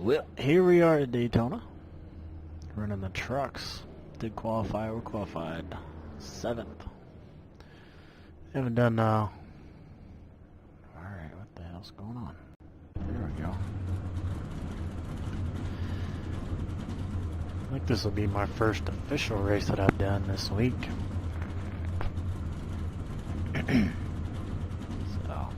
Well, here we are at Daytona, running the trucks. Did qualify, we qualified 7th. Haven't done, alright, what the hell's going on? There we go. I think this will be my first official race that I've done this week. So,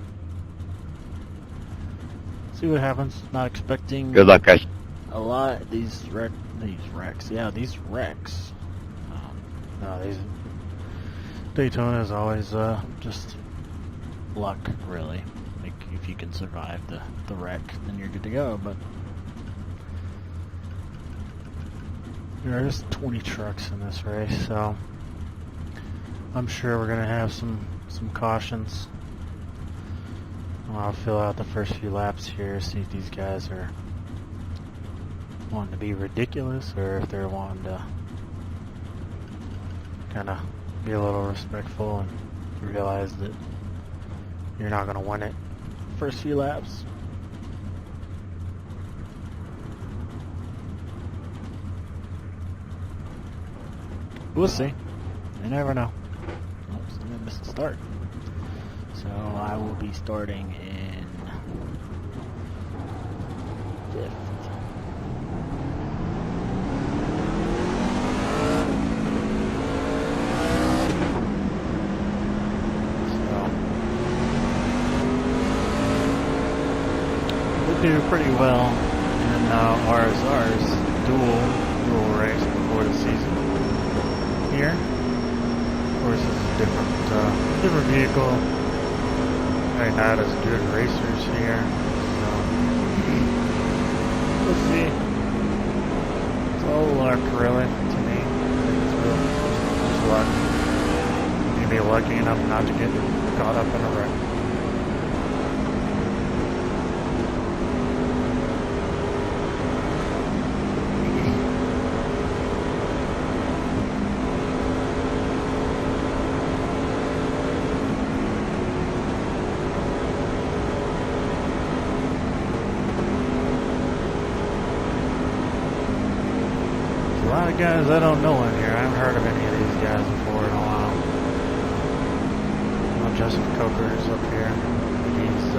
see what happens. Not expecting. Good luck, guys. A lot. These wrecks. Yeah, these wrecks. No, these Daytona is always just luck, really. Like if you can survive the wreck, then you're good to go. But there are just 20 trucks in this race, so I'm sure we're gonna have some cautions. I'll fill out the first few laps here, see if these guys are wanting to be ridiculous or if they're wanting to kind of be a little respectful and realize that you're not going to win it first few laps. We'll see. You never know. Oops, I missed the start. So I will be starting in 5th. Do pretty well in ours dual race before the season here. Of course, this is a different vehicle. Right, not as good racers here. So we'll see. It's all luck, really, to me. I think it's just luck. You can be lucky enough not to get caught up in a wreck. A lot of guys I don't know in here. I haven't heard of any of these guys before in a while. Well, Joseph Coker's up here. He's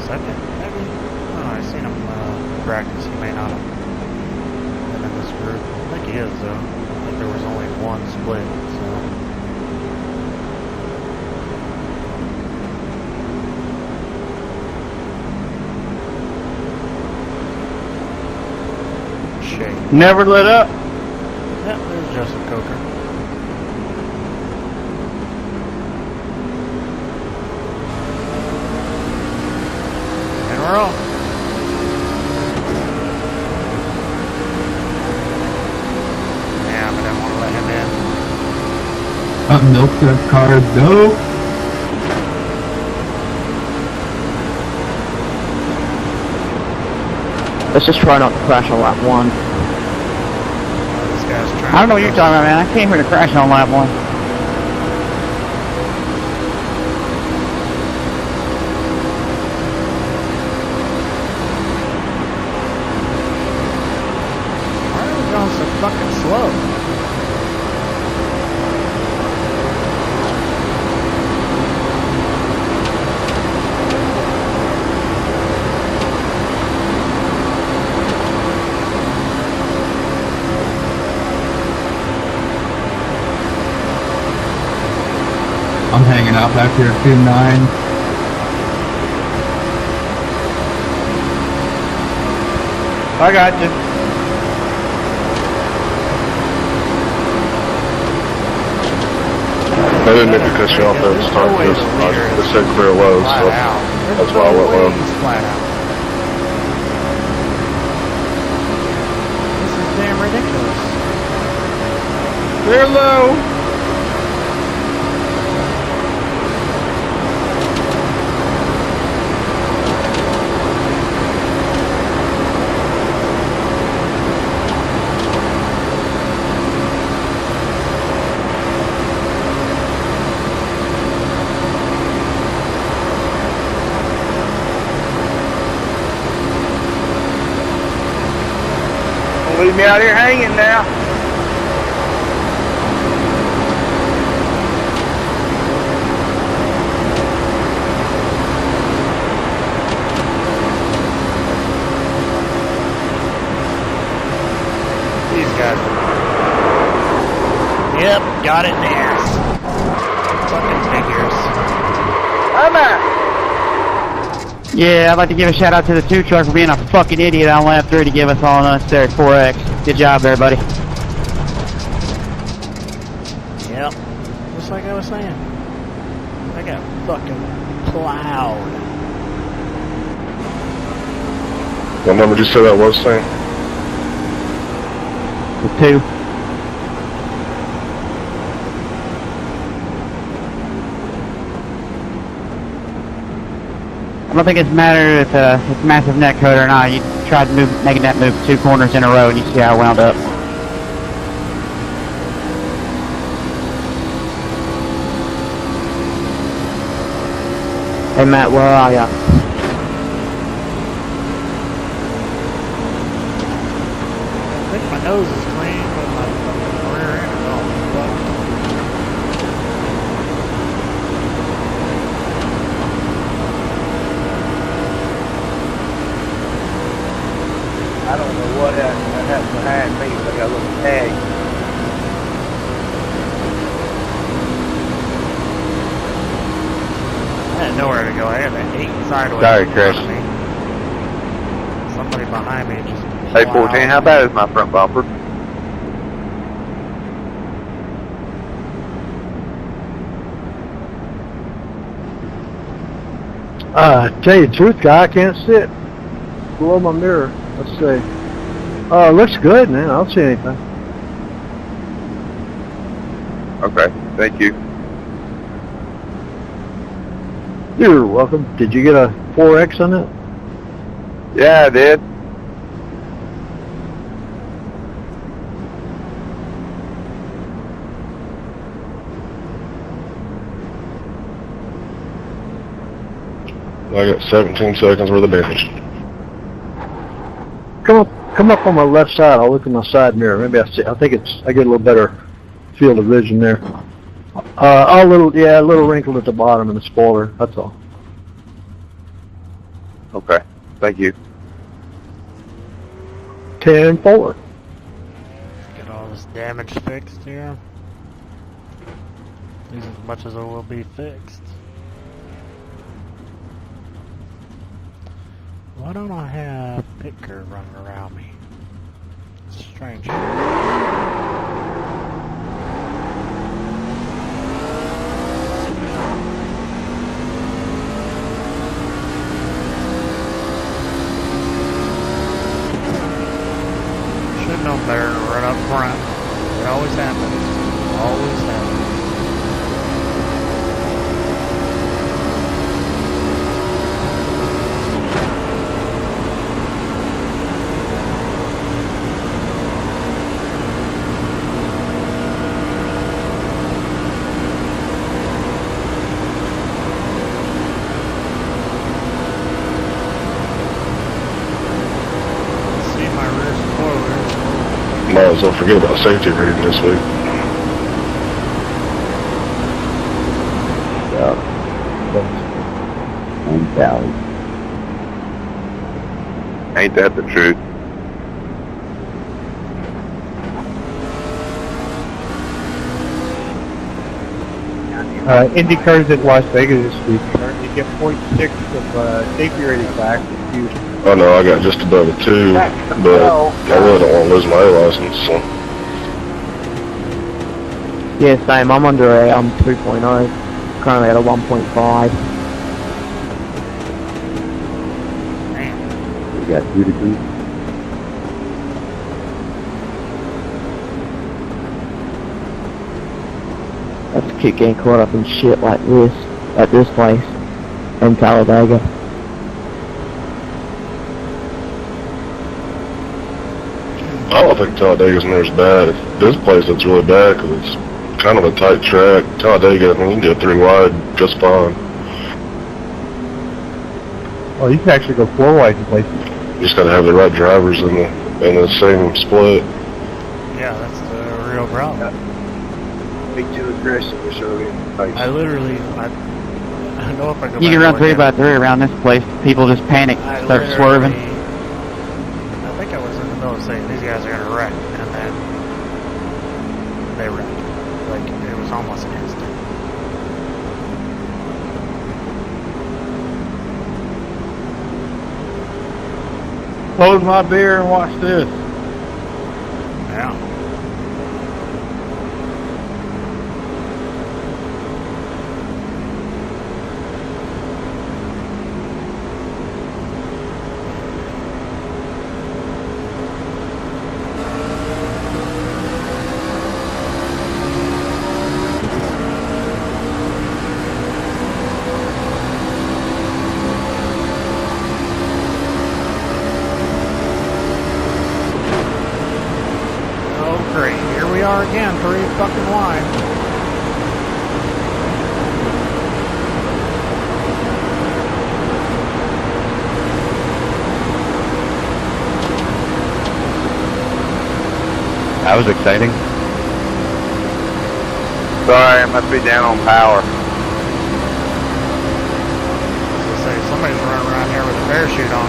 second, maybe? Oh, I've seen him practice. He may not have been in this group. I think he is, though. I think there was only one split, so... Shake. Never let up. Yeah, there's Joseph Coker. And we're off. Yeah, but I didn't want to let him in. Milk that car, no. Let's just try not to crash on lap 1. This guy's trying I don't know what you're talking about, man. I came here to crash on lap 1. Why are we going so fucking slow? I'm hanging out back here at 2-9. I got you. I didn't mean to cut you off at the start because it said clear low, so that's why I went low. Flat out. This is damn ridiculous. Clear low. Don't leave me out here hanging now. These guys. Yep, got it there. Fucking figures. I'm out. Yeah, I'd like to give a shout out to the 2 truck for being a fucking idiot on lap 3 to give us all an unnecessary 4X. Good job there, buddy. Yep. Just like I was saying. I got fucking plowed. What number did you say that was, Sam? The 2. I don't think it's matter if it's massive net code or not. You tried making that move 2 corners in a row and you see how it wound up. Hey Matt, where are ya? I think my nose is clean, but my fucking rear end is all fucked. I don't know what happened behind me, but I got a little tag. I had nowhere to go. I had to 8 sideways. Sorry, in Chris. front of me. Somebody behind me just. Hey, 14, how bad is my front bumper? Tell you the truth, guy, I can't see it below my mirror. Let's see. Oh, it looks good, man. I don't see anything. Okay, thank you. You're welcome. Did you get a 4X on it? Yeah, I did. I got 17 seconds worth of damage. Come up on my left side. I'll look in my side mirror. Maybe I see. I think I get a little better field of vision there. A little wrinkled at the bottom in the spoiler. That's all. Okay, thank you. 10-4. Get all this damage fixed here. At least as much as it will be fixed. Why don't I have Picker running around me? It's strange. Should know better to run up front. It always happens. Always happens. Might as well forget about safety reading this week. Ain't that the truth? IndyCar's at Las Vegas this week. You get 0.6 of safety rating back. I know I got just above a 2, but I really don't want to lose my A license, so. Yeah, same. I'm under a 3.0. Currently at a 1.5. We got 2 degrees. That's a kick getting caught up in shit like this at this place in Talladega. I don't think Talladega's near as bad. This place it's really bad because it's kind of a tight track. Talladega, I mean, you can get 3 wide just fine. Oh, you can actually go 4 wide in places. You just got to have the right drivers in in the same split. Yeah, that's the real problem. Be too aggressive or so. I literally, I know if I go You can back run to 3 look by at 3 around this place. People just panic, I start literally- swerving. I think I was in the middle of saying these guys are gonna wreck, and then they wrecked. Like it was almost instant. Close my beer and watch this. Yeah. Oh great, here we are again, 3 fucking wide. That was exciting. Sorry, I must be down on power. I was gonna say, somebody's running around here with a parachute on.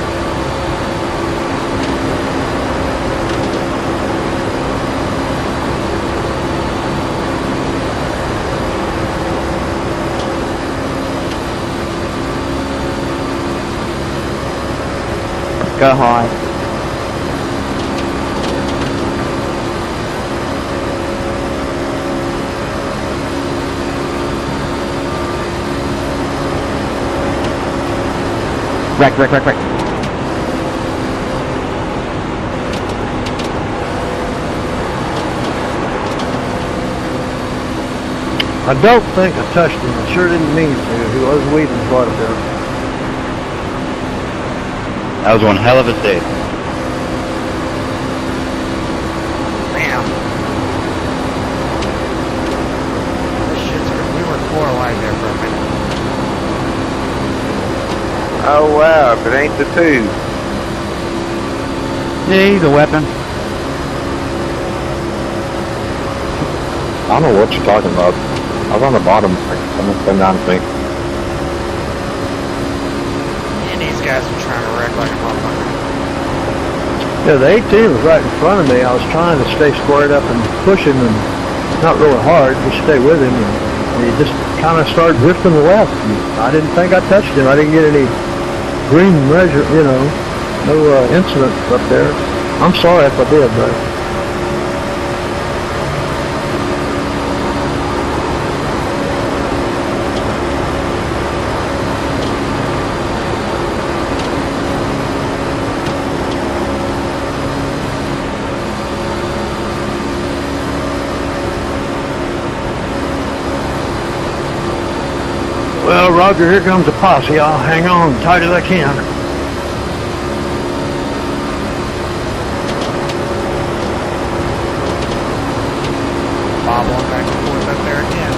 Go high. Wreck. I don't think I touched him. I sure didn't mean to. He was weaving quite a bit. That was one hell of a save. Bam. This shit's good. We were 4 wide there for a minute. Oh wow, if it ain't the 2. Yeah, he's a weapon. I don't know what you're talking about. I was on the bottom. Someone came down to me. And these guys are trying to wreck like a motherfucker. Yeah, the 18 was right in front of me. I was trying to stay squared up and push him, and not really hard, just stay with him, and he just kind of started drifting left. And I didn't think I touched him. I didn't get any green measure, no incident up there. I'm sorry if I did, but well, Roger, here comes the posse. I'll hang on as tight as I can. Bobbling back and forth up there again.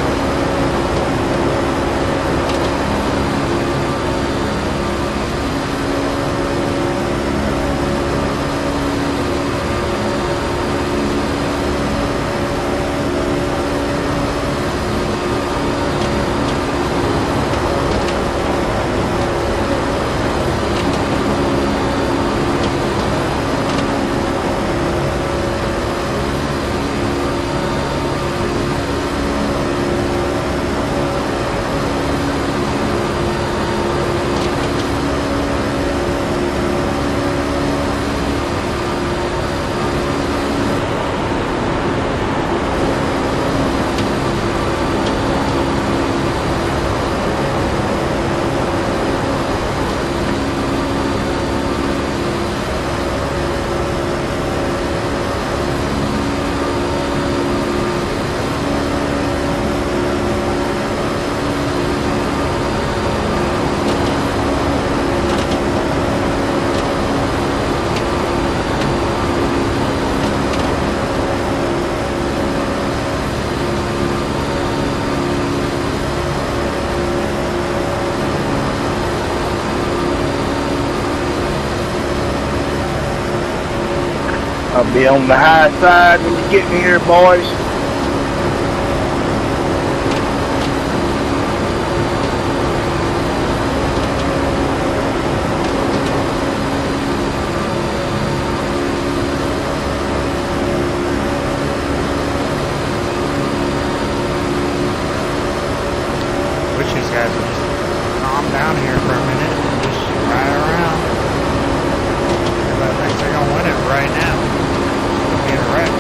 I'll be on the high side when you get me here, boys. Wish these guys would just calm down here for a minute and just ride around. Everybody thinks they're gonna win it right now. It's gonna be a wreck.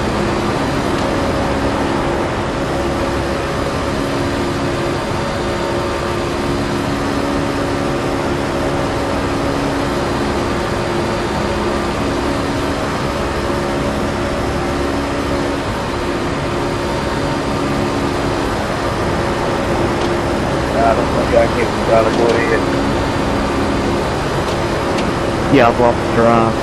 I don't think I can get the dollar go ahead. Yeah, I've lost the drive.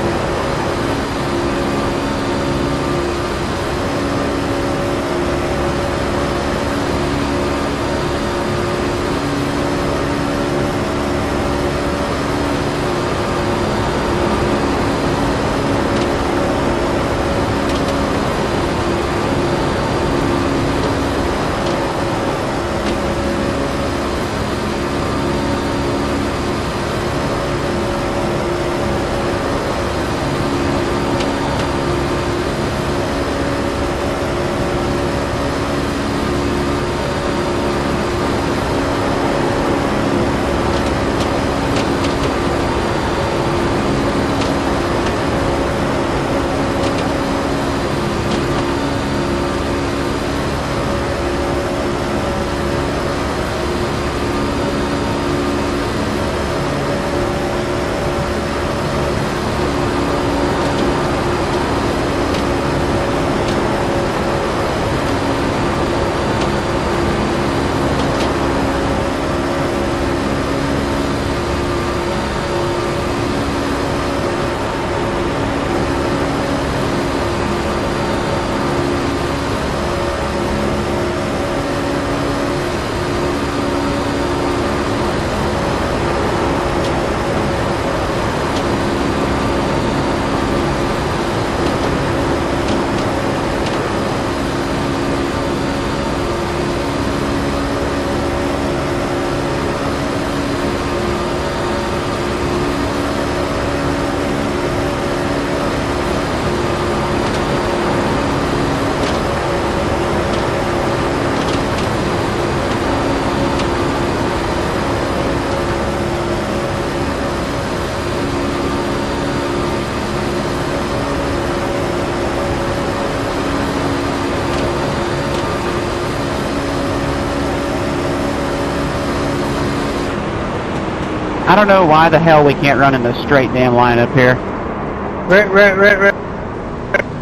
I don't know why the hell we can't run in the straight damn line up here.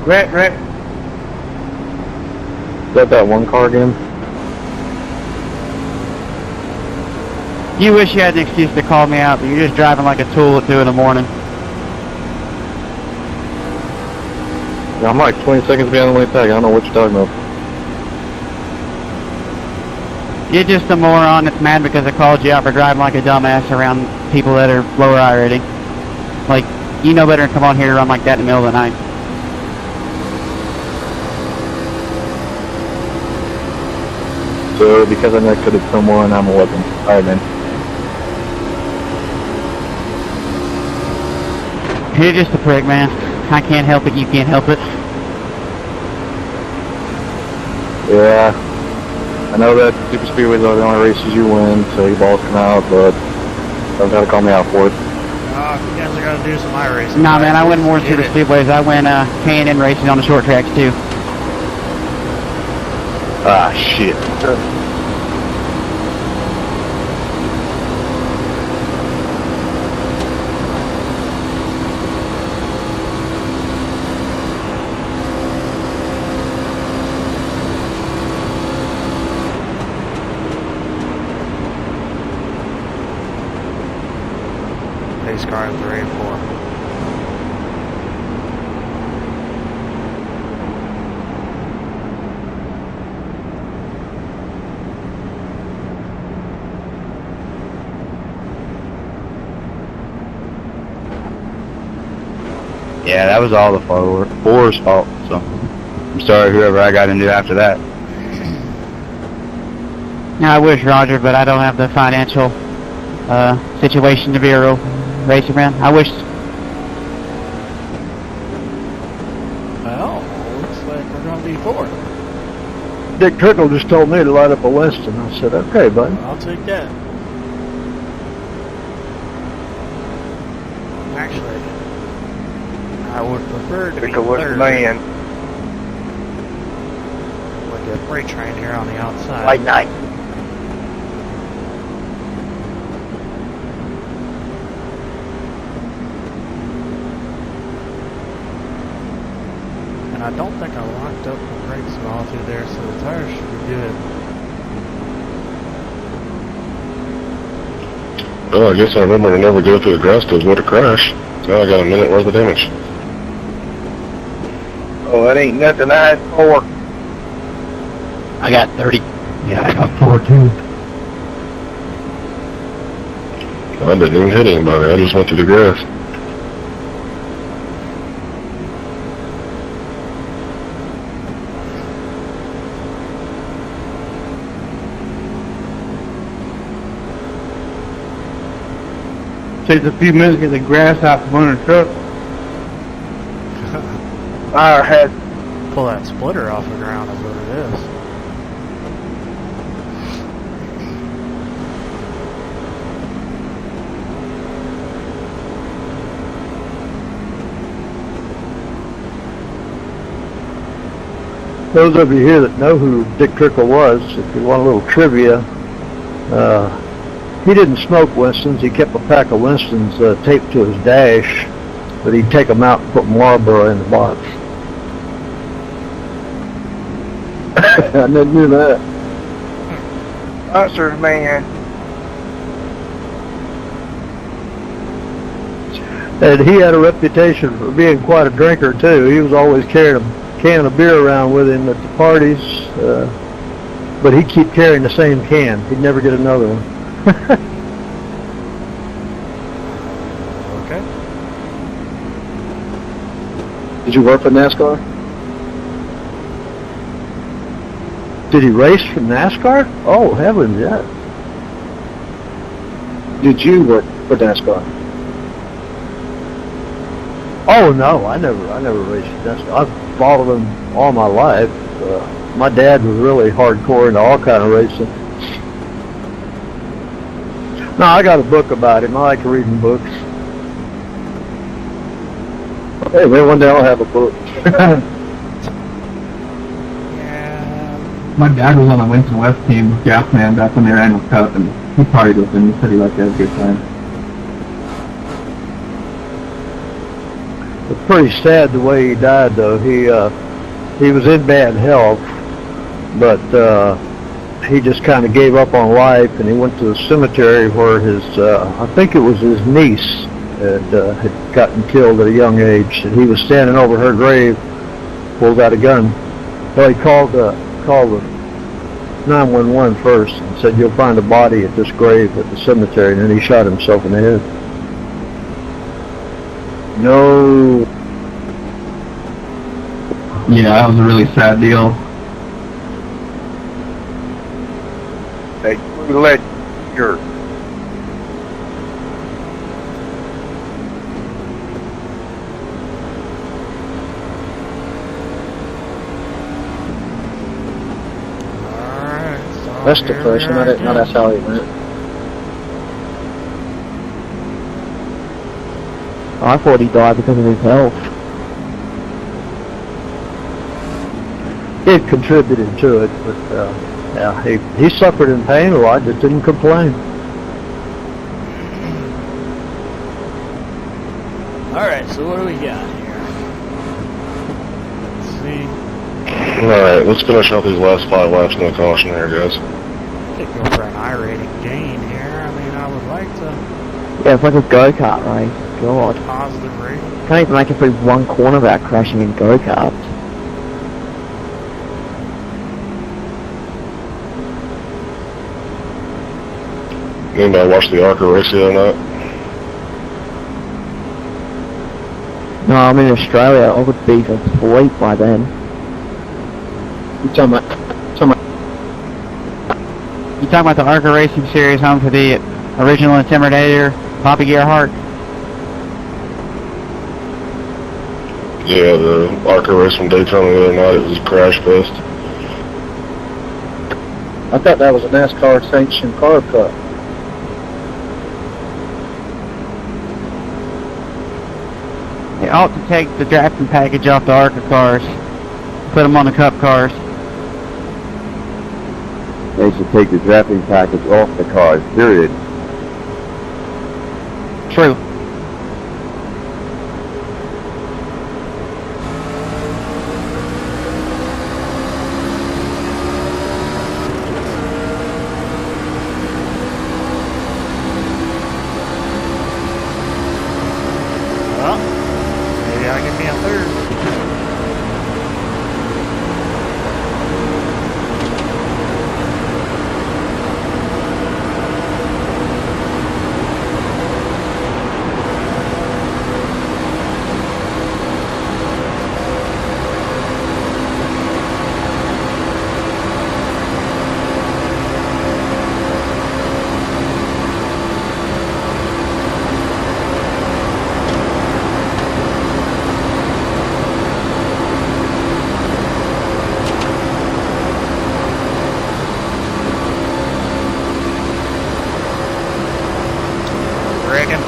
Rat. Is that one car again? You wish you had an excuse to call me out, but you're just driving like a tool at 2 in the morning. Yeah, I'm like 20 seconds behind the lane tag. I don't know what you're talking about. You're just a moron that's mad because I called you out for driving like a dumbass around people that are lower iRacing. Like, you know better than come on here and run like that in the middle of the night. So, because I netcoded someone, I'm a weapon. Alright, man. You're just a prick, man. I can't help it, you can't help it. Yeah. I know that super speedways are the only races you win, so your balls come out, but don't gotta call me out for it. You guys are gonna do some iRacing. Nah, man, I win more than super speedways. I win K&N racing on the short tracks too. Ah, shit. Pace car 3 and 4. Yeah, that was all the four's fault, so I'm sorry whoever I got into after that. I wish, Roger, but I don't have the financial situation to be a real racer man. I wish. Well, looks like we're going to be fourth. Dick Trickle just told me to light up a Winston. I said, okay, bud. I'll take that. Actually, I would prefer to be Pick a what's the third. man. With the freight train here on the outside. Late night. And I don't think I locked up the brakes all through there, so the tires should be good. Well, I guess I remember to never go through the grass to avoid a crash. Now I got a minute worth of damage. Oh, that ain't nothing I had for. I got 30. Yeah, I got 4 too. I didn't even hit anybody. I just went through the grass. Takes a few minutes to get the grass out from under the truck. I had Pull that splitter off the ground is what it is. Those of you here that know who Dick Trickle was, if you want a little trivia, he didn't smoke Winstons. He kept a pack of Winstons taped to his dash, but he'd take them out and put Marlboro in the box. I never knew that. sponsors, man. And he had a reputation for being quite a drinker, too. He was always carrying a can of beer around with him at the parties, but he'd keep carrying the same can. He'd never get another one. Okay. Did you work for NASCAR? Did he race for NASCAR? Oh, heavens, yeah. Did you work for NASCAR? Oh no, I never raced NASCAR. I've followed them all my life. My dad was really hardcore into all kind of racing. No, I got a book about him. I like reading books. Hey, maybe one day I'll have a book. Yeah. My dad was on the Winston West team with Gasman back when they ran with Cup, and he partied with him. He said he liked to have a good time. It's pretty sad the way he died, though. He was in bad health, but he just kind of gave up on life, and he went to the cemetery where his, I think it was his niece, had gotten killed at a young age, and he was standing over her grave, pulled out a gun. Well, he called the 911 first and said, "You'll find a body at this grave at the cemetery," and then he shot himself in the head. No. Yeah, that was a really sad deal. They let your Alright, so That's here we depressing. are I didn't know again. that's how he went. I thought he died because of his health. It contributed to it, but yeah, he suffered in pain a lot, just didn't complain. Alright, so what do we got here? Let's see. Alright, let's finish off these last 5 laps, no caution here, guys. Could go for an iRacing gain here. I mean, I would like to Yeah, it's like a go-kart race. God. positive rating. Can't even make it through one corner without crashing in go-karts. Anybody watch the ARCA race the other night? No, I'm in Australia. I would be asleep by then. You talking about? You talking about the iRacing series home to the original Intimidator, Poppy Gerhart? Yeah, the ARCA race from Daytona the other night, it was a crash fest. I thought that was a NASCAR sanctioned car cup. They ought to take the drafting package off the ARCA cars, put them on the Cup cars. They should take the drafting package off the cars, period. True. Well, maybe I'll get me a third. Reckon.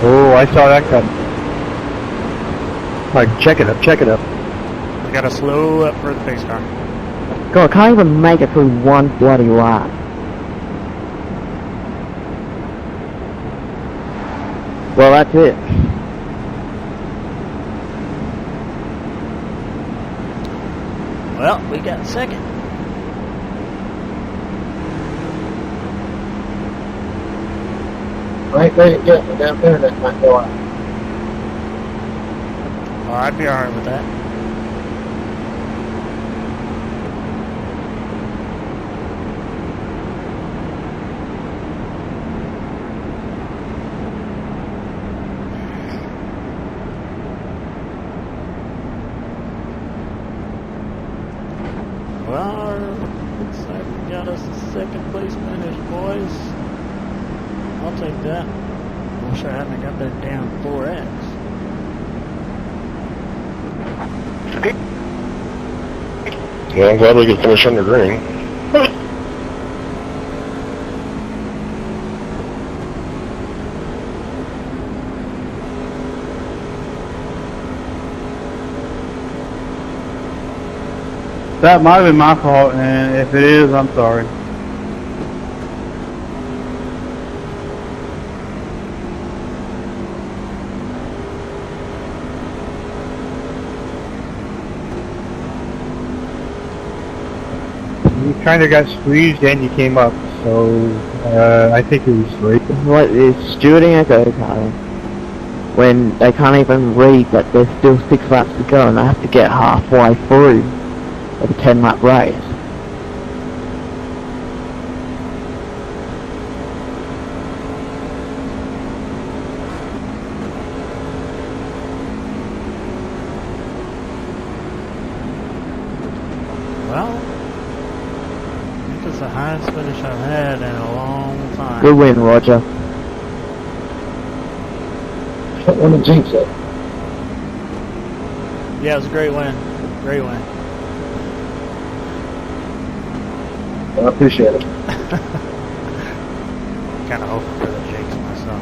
Oh, I saw that coming. Like, check it up, check it up. We gotta slow up for the pace car. God, I can't even make it through one bloody lap. Well, that's it. Well, we got second. Right there, yeah, down there, that might go out. Oh, I'd be alright with that. Well, looks like we got us a second place finish, boys. I'll take that. I wish I hadn't got that damn 4X. Well, I'm glad we could finish under green. That might have been my fault, and if it is, I'm sorry. You kind of got squeezed and you came up, so I think it was late. What is stewarding a go-kart when they can't even read that there's still 6 laps to go and they have to get halfway through of a 10-lap race? Well, I think it's the highest finish I've had in a long time. Good win, Roger. Don't want to jinx it. Yeah, it was a great win. Great win. Well, I appreciate it. Kind of hoping for the jinx myself.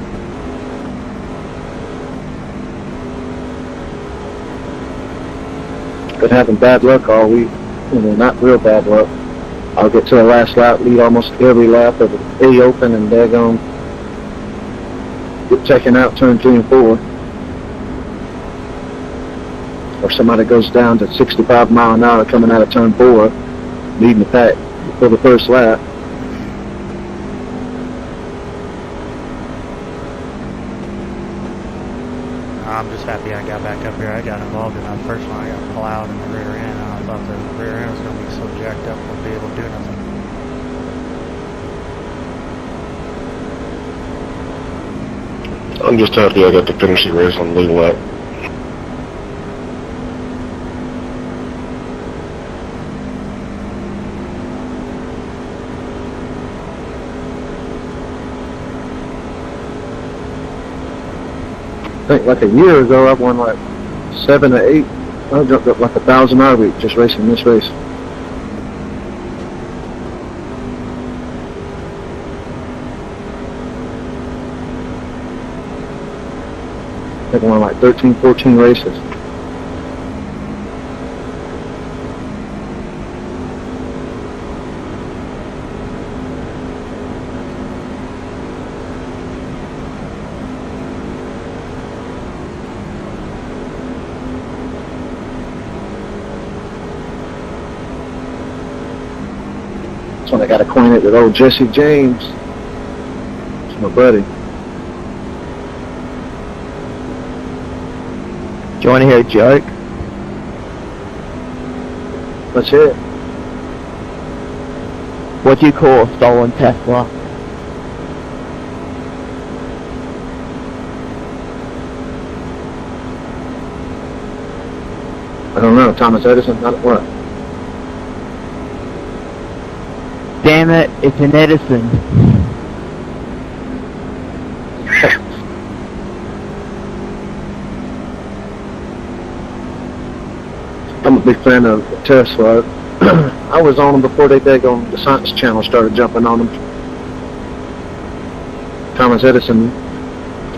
Been having bad luck all week. You know, not real bad luck. I'll get to the last lap, lead almost every lap of the A open, and daggone get taken out turn 3 and 4. Or somebody goes down to 65 mile an hour coming out of turn 4, leading the pack for the first lap. I'm just happy I got back up here. I got involved in that first one. I got plowed in the rear end, and I thought the rear end was going to be so jacked up I wouldn't be able to do nothing. I'm just happy I got to finish the race on the lead lap. I think like a year ago, I won like 7 or 8. I jumped up like 1,000 hour week just racing this race. I think I won like 13, 14 races. That's when I got acquainted with old Jesse James. It's my buddy. Do you want to hear a joke? Let's hear it. What do you call a stolen Tesla? I don't know. Thomas Edison, not what? Damn it, it's an Edison. I'm a big fan of Tesla. I was on them before they on the Science Channel started jumping on them. Thomas Edison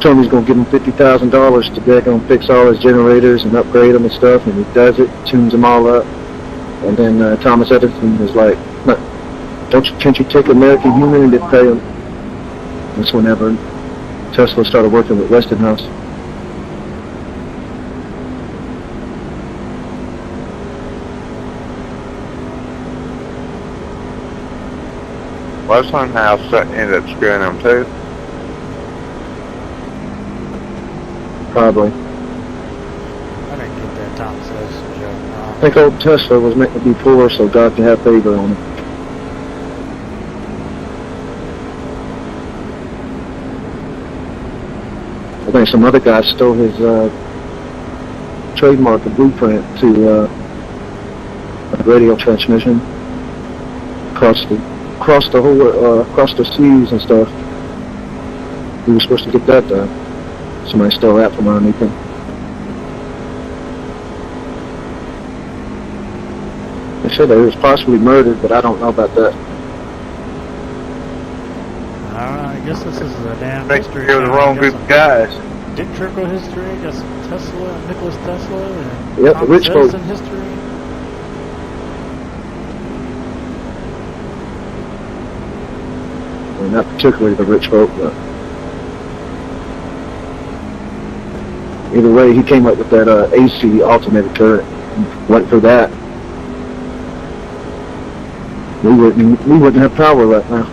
told me he's going to give him $50,000 to fix all his generators and upgrade them and stuff, and he does it, tunes them all up. And then Thomas Edison was like, "No, can't you take American Human and pay him?" That's whenever Tesla started working with Westinghouse. Westinghouse ended up screwing them too. Probably. I didn't get that Thomas Edison joke. I think old Tesla was meant to be poor so God could have favor on him. I think some other guy stole his trademark, a blueprint to a radio transmission across the seas and stuff. He was supposed to get that done. Somebody stole that from underneath him. They said that he was possibly murdered, but I don't know about that. I guess this is a damn Thanks history. to the channel. wrong group of guys. Dick Trickle history, I guess Tesla, Nicholas Tesla, and Yep, the Thomas rich folk. Edison history. Well, not particularly the rich folk, but either way, he came up with that AC alternator turret. Went for that. We wouldn't have power right now.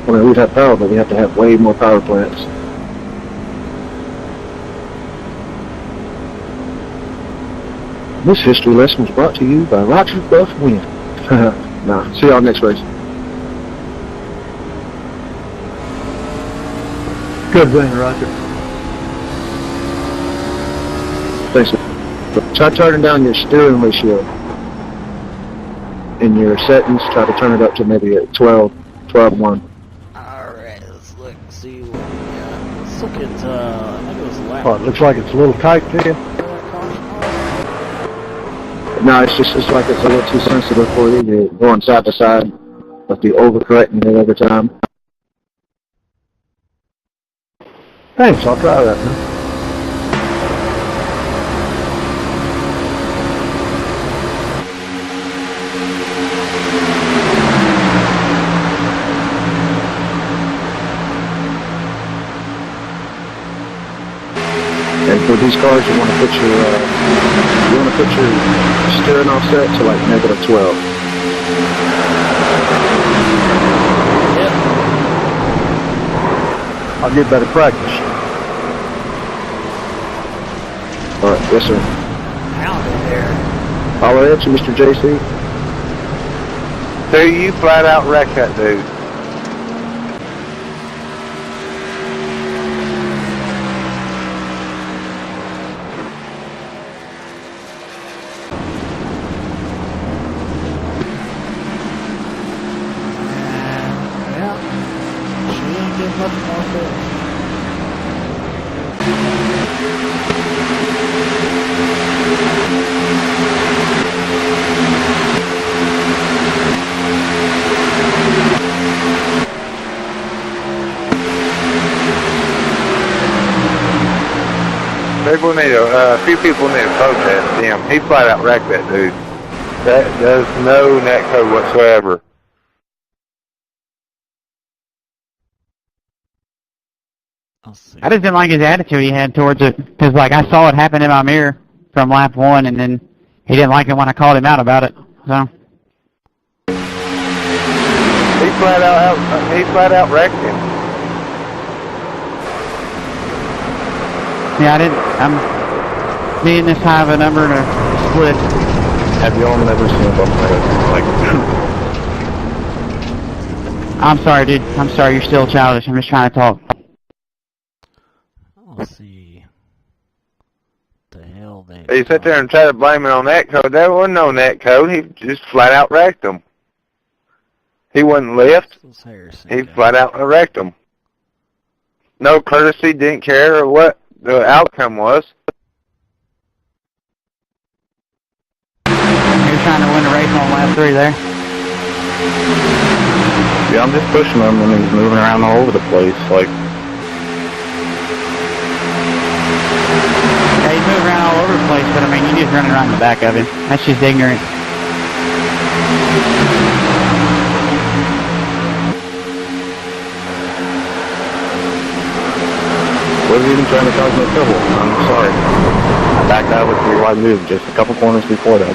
I mean, we'd have power, but we have to have way more power plants. This history lesson was brought to you by Roger Buff Wynn. Nah, see y'all next race. Good win, Roger. Thanks. Try turning down your steering ratio in your settings. Try to turn it up to maybe a 12-1. Alright, let's look, see what we got. Let's look at, I think it was lap. Oh, it looks like it's a little tight to you. No, it's just like it's a little too sensitive for you. You're going side to side, but you're overcorrecting it every time. Thanks, I'll try that, man. And for these cars, you want to put your steering offset to like -12. I'll get better practice. All right, yes sir. Pounded there. Holler at you, Mr. JC. Dude, you flat out wrecked that dude. nothing more to it. People need a few people need to protest him. He flat out wrecked that dude. There's no netcode whatsoever. I just didn't like his attitude he had towards it, because like I saw it happen in my mirror from lap 1, and then he didn't like it when I called him out about it. So He flat out wrecked him. yeah, I'm being this high of a number to split. Have y'all never seen a bumper like I'm sorry, dude. I'm sorry. You're still childish. I'm just trying to talk. Let's see. The hell they. He sat there and tried to blame it on netcode. There wasn't no netcode. He just flat out wrecked him. He wouldn't lift. He flat out wrecked him. No courtesy, didn't care what the outcome was. You're trying to win the race on lap 3 there. Yeah, I'm just pushing him and he's moving around all over the place. Like, Yeah, he's moving around all over the place, but I mean, you're just running around the back of him. That's just ignorant. wasn't even trying to cause no trouble. I'm sorry. I backed out with 3 wide move just a couple corners before that.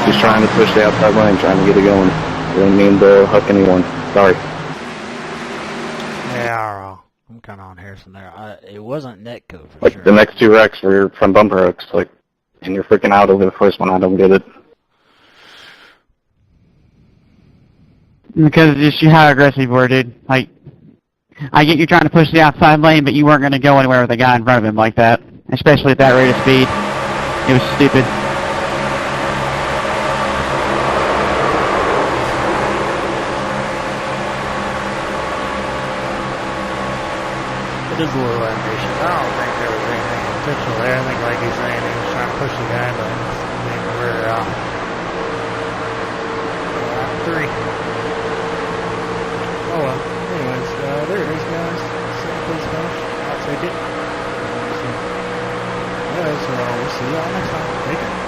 Just trying to push the outside lane, trying to get it going. Didn't mean to hook anyone. Sorry. Yeah, I'm kind of on Harrison there. It wasn't netcode for Like, sure. the next 2 wrecks were from bumper hooks, like, and you're freaking out over the first one. I don't get it. Because it's just how aggressive you were, dude. Like, I get you trying to push the outside lane, but you weren't going to go anywhere with a guy in front of him like that. Especially at that rate of speed. It was stupid. It is a little ambitious. I don't think there was anything intentional there. I think, like he's saying, he was trying to push the guy, but I mean, we're lap 3. Oh well. Anyways, there it is, guys. Second place finish. I'll take it. Yeah, so we'll see y'all next time. Take it.